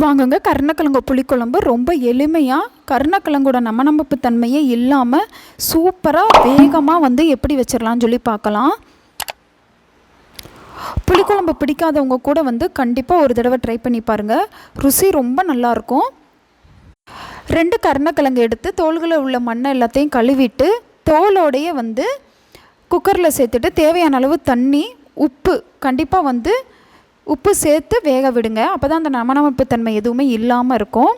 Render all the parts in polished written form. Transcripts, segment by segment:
வாங்குங்க. கருணக்கிழங்கு புளிக்குழம்பு ரொம்ப எளிமையாக கருணக்கிழங்கோட நமப்பு தன்மையே இல்லாமல் சூப்பராக வேகமாக எப்படி வச்சிடலான்னு சொல்லி பார்க்கலாம். புளிக்குழம்பு பிடிக்காதவங்க கூட கண்டிப்பாக ஒரு தடவை ட்ரை பண்ணி பாருங்கள். ருசி ரொம்ப நல்லாயிருக்கும். 2 கருணக்கிழங்கு எடுத்து தோள்களை உள்ள மண்ணை எல்லாத்தையும் கழுவிட்டு தோலோடையே குக்கரில் சேர்த்துட்டு தேவையான அளவு தண்ணி, உப்பு கண்டிப்பாக உப்பு சேர்த்து வேக விடுங்க. அப்போ தான் அந்த நமப்பு தன்மை எதுவுமே இல்லாமல் இருக்கும்.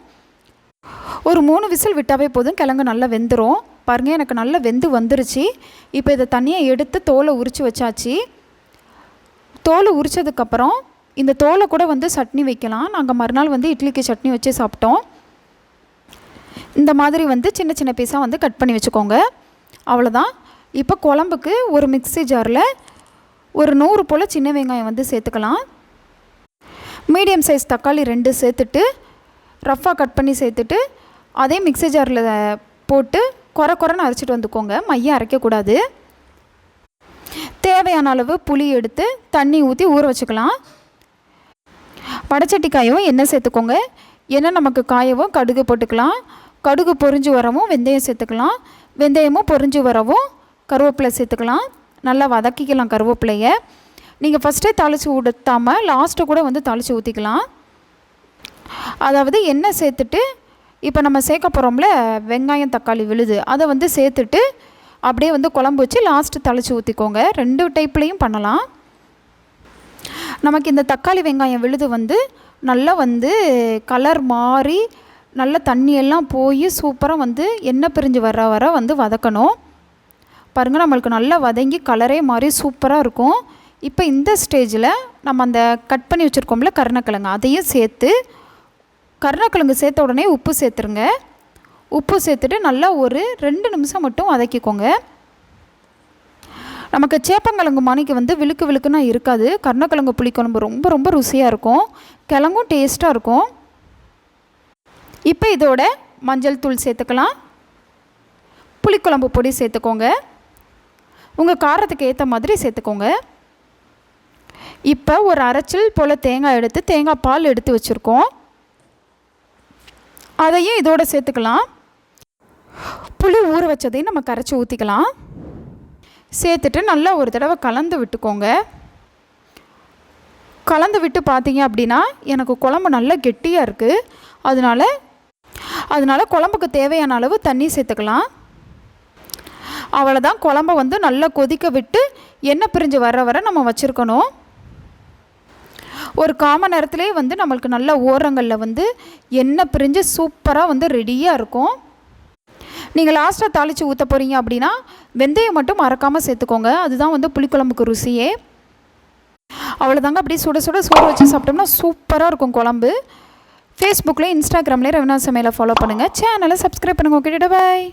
ஒரு 3 விசில் விட்டாவே போதும், கிழங்கு நல்லா வெந்துடும். பாருங்கள், எனக்கு நல்லா வெந்து வந்துருச்சு. இப்போ இதை தண்ணியை எடுத்து தோலை உரித்து வச்சாச்சு. தோலை உரித்ததுக்கப்புறம் இந்த தோலை கூட சட்னி வைக்கலாம். நாங்கள் மறுநாள் இட்லிக்கு சட்னி வச்சு சாப்பிட்டோம். இந்த மாதிரி சின்ன சின்ன பீஸாக கட் பண்ணி வச்சுக்கோங்க. அவ்வளோதான். இப்போ குழம்புக்கு ஒரு மிக்ஸி ஜாரில் ஒரு 100 போல் சின்ன வெங்காயம் சேர்த்துக்கலாம். மீடியம் சைஸ் தக்காளி 2 சேர்த்துட்டு ரஃப்பாக கட் பண்ணி சேர்த்துட்டு அதே மிக்ஸி ஜாரில் போட்டு குறைன்னு அரைச்சிட்டு வந்துக்கோங்க. மையம் அரைக்கக்கூடாது. தேவையான அளவு புளி எடுத்து தண்ணி ஊற்றி ஊற வச்சுக்கலாம். வடச்சட்டி காயவும் எண்ணெய் சேர்த்துக்கோங்க. எண்ணெய் நமக்கு காயவும் கடுகு போட்டுக்கலாம். கடுகு பொரிஞ்சு வரவும் வெந்தயம் சேர்த்துக்கலாம். வெந்தயமும் பொரிஞ்சு வரவும் கருவேப்பிலை சேர்த்துக்கலாம். நல்லா வதக்கிக்கலாம் கருவேப்பிலையை. நீங்கள் ஃபஸ்ட்டே தாளித்து ஊற்றாமல் லாஸ்ட்டு கூட தாளித்து ஊற்றிக்கலாம். அதாவது எண்ணெய் சேர்த்துட்டு இப்போ நம்ம சேர்க்க போகிறோம்ல வெங்காயம் தக்காளி விழுது, அதை சேர்த்துட்டு அப்படியே குழம்பு வச்சு லாஸ்ட்டு தாளித்து ஊற்றிக்கோங்க. 2 டைப்லேயும் பண்ணலாம். நமக்கு இந்த தக்காளி வெங்காயம் விழுது நல்லா கலர் மாறி நல்ல தண்ணியெல்லாம் போய் சூப்பராக எண்ணெய் பிரிஞ்சு வர வதக்கணும். பாருங்கள், நம்மளுக்கு நல்லா வதங்கி கலரே மாறி சூப்பராக இருக்கும். இப்போ இந்த ஸ்டேஜில் நம்ம அந்த கட் பண்ணி வச்சுருக்கோம்ல கருணக்கிழங்கு, அதையும் சேர்த்து கருணக்கிழங்கு சேர்த்த உடனே உப்பு சேர்த்துருங்க. உப்பு சேர்த்துட்டு நல்லா ஒரு 2 நிமிஷம் மட்டும் வதக்கிக்கோங்க. நமக்கு சேப்பங்கிழங்கு மாணிக்கு விழுக்கு விழுக்குன்னா இருக்காது. கருணக்கிழங்கு புளிக்குழம்பு ரொம்ப ரொம்ப ருசியாக இருக்கும். கிழங்கும் டேஸ்ட்டாக இருக்கும். இப்போ இதோட மஞ்சள் தூள் சேர்த்துக்கலாம். புளிக்குழம்பு பொடி சேர்த்துக்கோங்க. உங்கள் காரத்துக்கு ஏற்ற மாதிரி சேர்த்துக்கோங்க. இப்போ ஒரு அரைச்சல் போல் தேங்காய் எடுத்து தேங்காய் பால் எடுத்து வச்சுருக்கோம். அதையும் இதோடு சேர்த்துக்கலாம். புளி ஊற வச்சதையும் நம்ம கரைச்சி ஊற்றிக்கலாம். சேர்த்துட்டு நல்லா ஒரு தடவை கலந்து விட்டுக்கோங்க. கலந்து விட்டு பார்த்தீங்க அப்படின்னா எனக்கு குழம்பு நல்லா கெட்டியாக இருக்குது. அதனால் குழம்புக்கு தேவையான அளவு தண்ணி சேர்த்துக்கலாம். அவ்வளோதான். குழம்பை நல்லா கொதிக்க விட்டு எண்ணெய் பிரிஞ்சு வர நம்ம வச்சுருக்கணும். ஒரு 1/4 மணி நேரத்துலேயே நம்மளுக்கு நல்ல ஓரங்களில் எண்ணெய் பிரிஞ்சு சூப்பராக ரெடியாக இருக்கும். நீங்கள் லாஸ்ட்டாக தாளித்து ஊற்ற போகிறீங்க அப்படின்னா வெந்தயம் மட்டும் மறக்காமல் சேர்த்துக்கோங்க. அதுதான் புளிக்குழம்புக்கு ருசியே. அவ்வளோதாங்க. அப்படியே சுட சுட சோறு வச்சு சாப்பிட்டோம்னா சூப்பராக இருக்கும் குழம்பு. ஃபேஸ்புக்கில் இன்ஸ்டாகிராம்லேயே ரவினா சமையலை ஃபாலோ பண்ணுங்கள். சேனலை சப்ஸ்கிரைப் பண்ணுங்கள். ஓகே, பாய்.